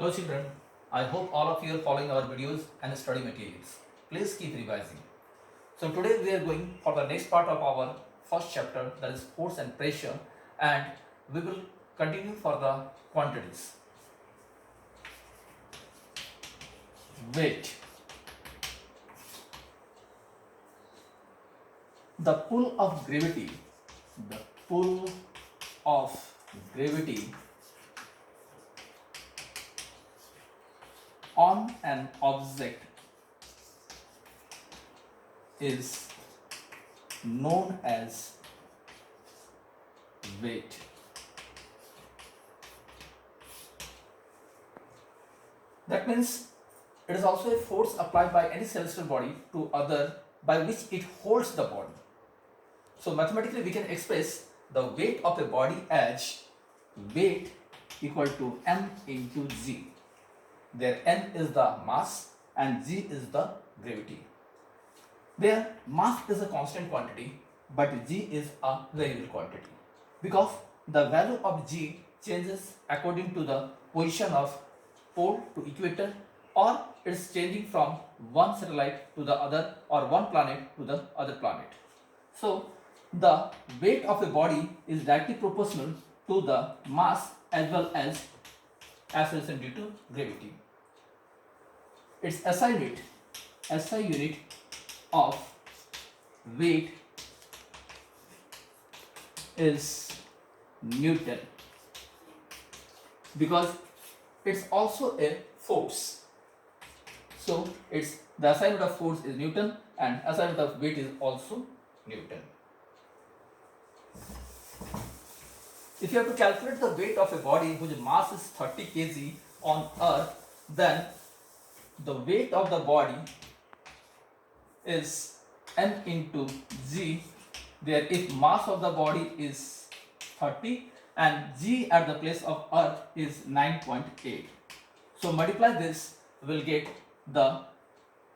Hello children, I hope all of you are following our videos and study materials. Please keep revising. So today we are going for the next part of our first chapter, that is force and pressure, and we will continue for the quantities. Weight. The pull of gravity, the pull of gravity on an object is known as weight. That means it is also a force applied by any celestial body to other by which it holds the body. So mathematically we can express the weight of a body as weight equal to m into g. There n is the mass and g is the gravity. There mass is a constant quantity but g is a variable quantity because the value of g changes according to the position of pole to equator, or it is changing from one satellite to the other or one planet to the other planet. So the weight of a body is directly proportional to the mass as well as acceleration due to gravity. Its SI unit of weight is Newton because it's also a force. So it's the SI unit of force is Newton and SI unit of weight is also Newton. If you have to calculate the weight of a body whose mass is 30 kg on earth, then the weight of the body is m into g, where if mass of the body is 30 and g at the place of earth is 9.8. So multiply this, will get the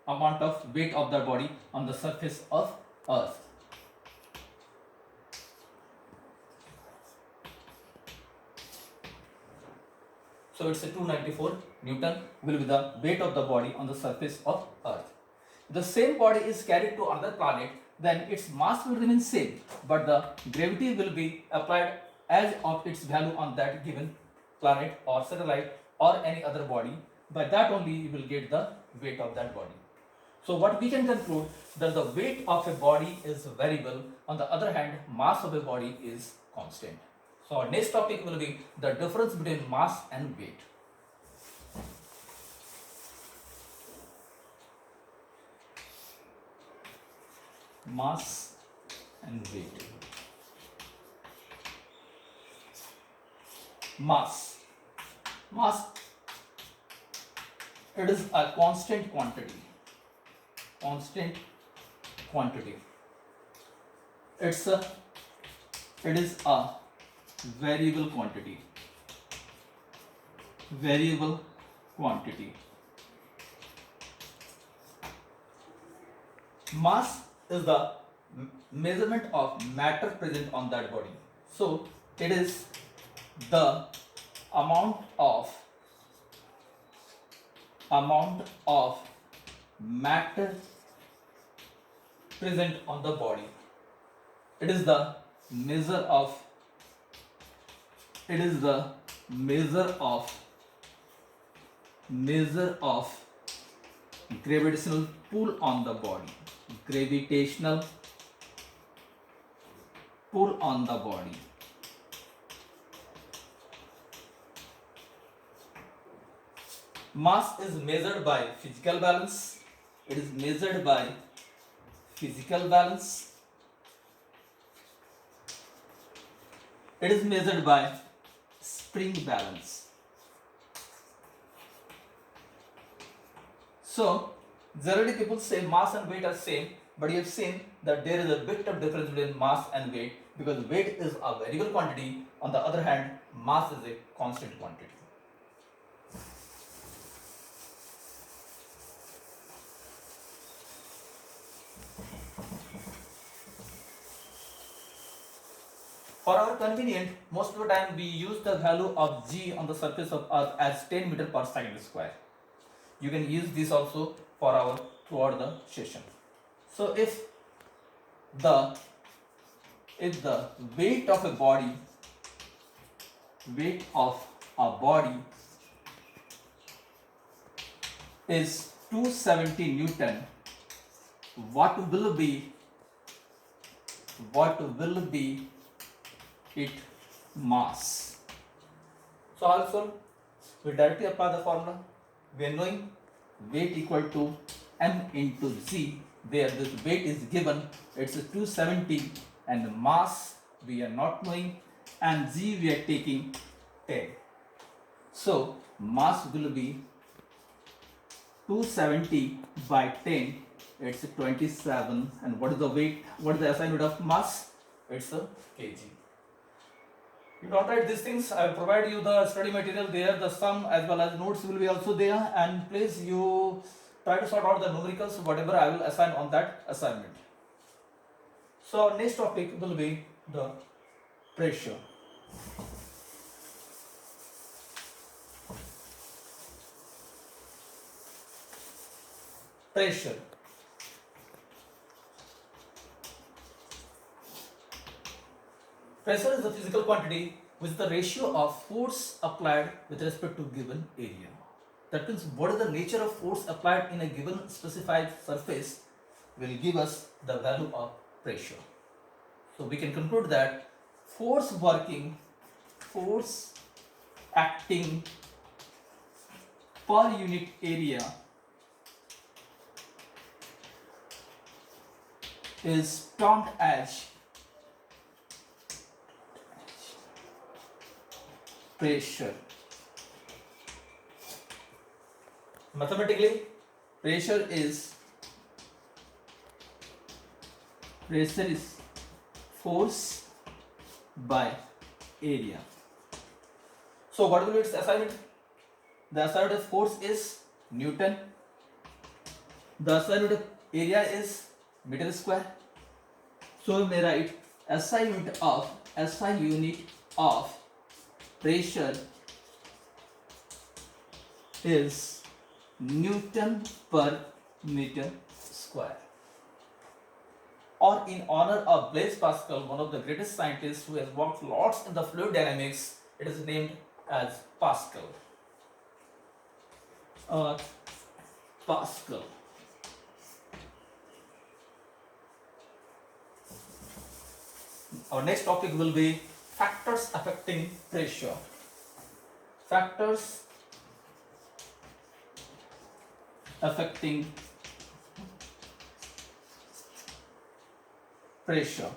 amount of weight of the body on the surface of earth. So it's a 294 Newton will be the weight of the body on the surface of earth. If the same body is carried to another planet, then its mass will remain same, but the gravity will be applied as of its value on that given planet or satellite or any other body. By that only you will get the weight of that body. So what we can conclude, that the weight of a body is variable, on the other hand mass of a body is constant. So our next topic will be the difference between mass and weight. Mass and weight. Mass. It is a constant quantity. It is a variable quantity. Mass is the measurement of matter present on that body. So it is the amount of matter present on the body. It is the measure of gravitational pull on the body. Mass is measured by physical balance. It is measured by physical balance. It is measured by spring balance. So generally people say mass and weight are same, but you have seen that there is a bit of difference between mass and weight, because weight is a variable quantity, on the other hand mass is a constant quantity. For our convenient, most of the time we use the value of g on the surface of earth as 10 meter per second square. You can use this also for our throughout the session. So the if the weight of a body is 270 Newton, what will be its mass? So also we directly apply the formula. We are knowing weight equal to m into g. There this weight is given, it's 270, and the mass we are not knowing, and g we are taking 10. So mass will be 270 by 10, it's 27. And what is the weight? What is the SI unit of mass? It's a kg. You don't write these things. I will provide you the study material there. The sum as well as notes will be also there. And please you try to sort out the numericals, whatever I will assign on that assignment. So our next topic will be the pressure. Pressure. Pressure is the physical quantity which is the ratio of force applied with respect to given area. That means what is the nature of force applied in a given specified surface will give us the value of pressure. So we can conclude that force acting per unit area is termed as pressure. Mathematically, pressure is force by area. So what will be its assignment? The assignment of force is Newton. The assignment of area is meter square. So we may write SI unit of pressure is Newton per meter square. Or in honor of Blaise Pascal, one of the greatest scientists who has worked lots in the fluid dynamics, it is named as Pascal. Pascal. Our next topic will be factors affecting pressure. Factors affecting pressure.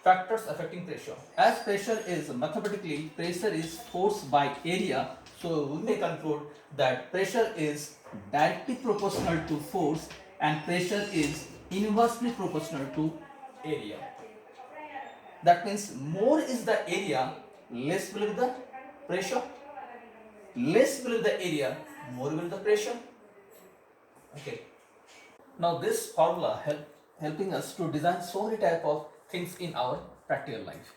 Factors affecting pressure. As pressure is mathematically, pressure is force by area, so we may conclude that pressure is directly proportional to force and pressure is inversely proportional to area. That means more is the area, less will be the pressure. Less will be the area, more will be the pressure. Okay. Now this formula helping us to design so many type of things in our practical life.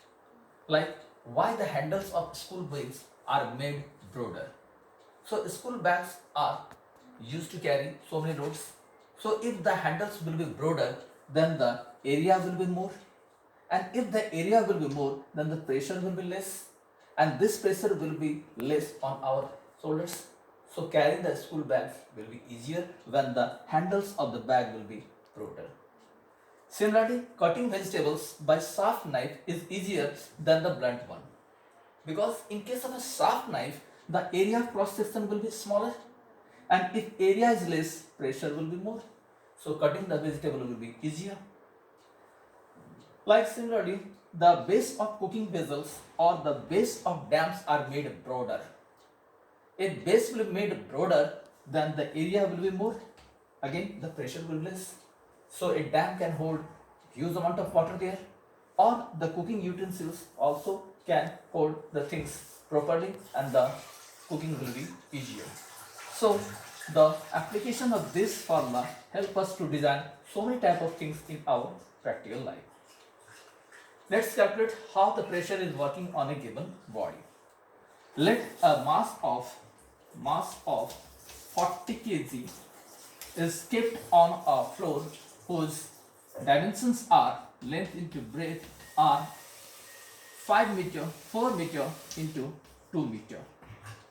Like why the handles of school bags are made broader. So school bags are used to carry so many loads. So if the handles will be broader, then the area will be more. And if the area will be more, then the pressure will be less. And this pressure will be less on our shoulders. So carrying the school bags will be easier when the handles of the bag will be broader. Similarly, cutting vegetables by sharp knife is easier than the blunt one. Because in case of a sharp knife, the area of cross section will be smaller. And if area is less, pressure will be more. So cutting the vegetable will be easier. Like similarly, the base of cooking vessels or the base of dams are made broader. If base will be made broader, then the area will be more. Again, the pressure will be less. So a dam can hold huge amount of water there, or the cooking utensils also can hold the things properly and the cooking will be easier. So The application of this formula help us to design so many type of things in our practical life. Let's calculate how the pressure is working on a given body. Let a mass of 40 kg is kept on a floor whose dimensions are length into breadth are 5 meter, 4 meter into 2 meter.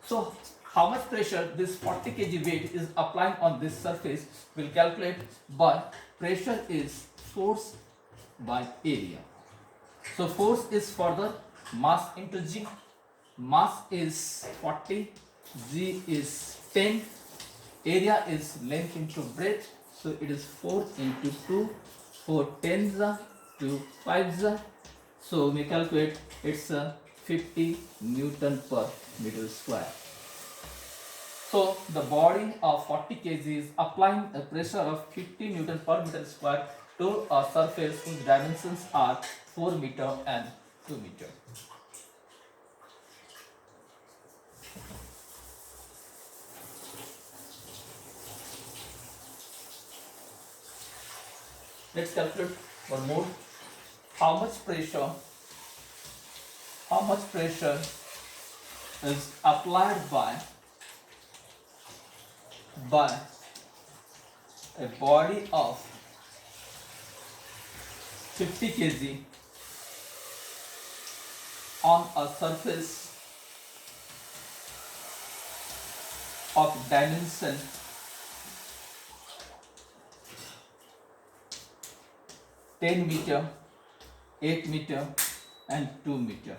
So how much pressure this 40 kg weight is applying on this surface will calculate by pressure is force by area. So force is for the mass into G. Mass is 40, G is 10, area is length into breadth, so it is 4 into 2, 4 tens are 2 5s are, so we calculate it's 50 Newton per meter square. So the body of 40 kg is applying a pressure of 50 Newton per meter square to a surface whose dimensions are 4 meter and 2 meter. Let's calculate one more. How much pressure is applied by a body of 50 kg on a surface of dimension 10 meter, 8 meter and 2 meter.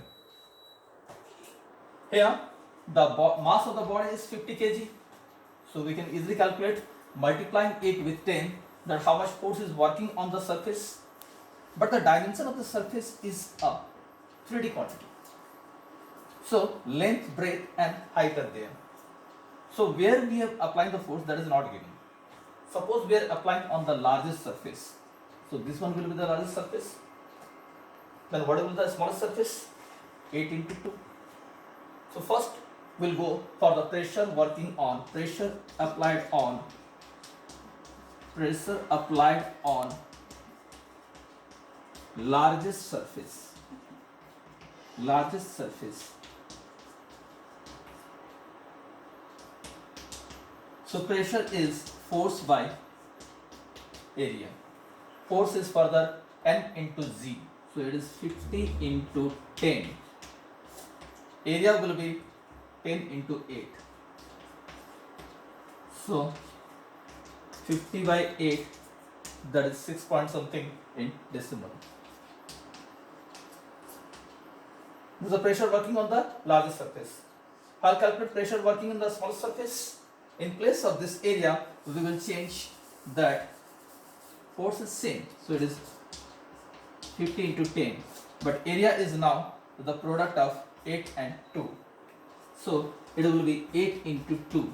Here the mass of the body is 50 kg. So we can easily calculate multiplying it with 10 that how much force is working on the surface. But the dimension of the surface is a 3D quantity. So length, breadth and height are there. So where we are applying the force, that is not given. Suppose we are applying on the largest surface. So this one will be the largest surface. Then what will be the smallest surface? 8 into 2. So first we'll go for the pressure applied on largest surface. So pressure is force by area. Force is further N into Z. So it is 50 into 10. Area will be 10 into 8. So 50 by 8, that is 6 point something in decimal. This is the pressure working on the largest surface. I'll calculate pressure working on the smallest surface. In place of this area, we will change that force is same. So it is 50 into 10. But area is now the product of 8 and 2. So it will be 8 into 2.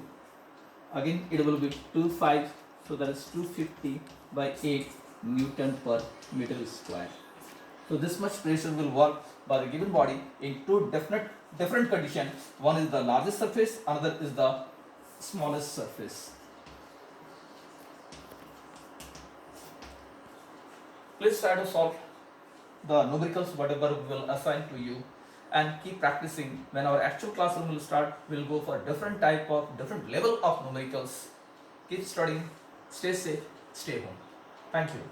Again it will be 2 5. So that is 250 by 8 Newton per meter square. So this much pressure will work by the given body in two different conditions. One is the largest surface, another is the smallest surface. Please try to solve the numericals whatever we will assign to you and keep practicing. When our actual classroom will start, we'll go for different level of numericals. Keep studying, stay safe, stay home. Thank you.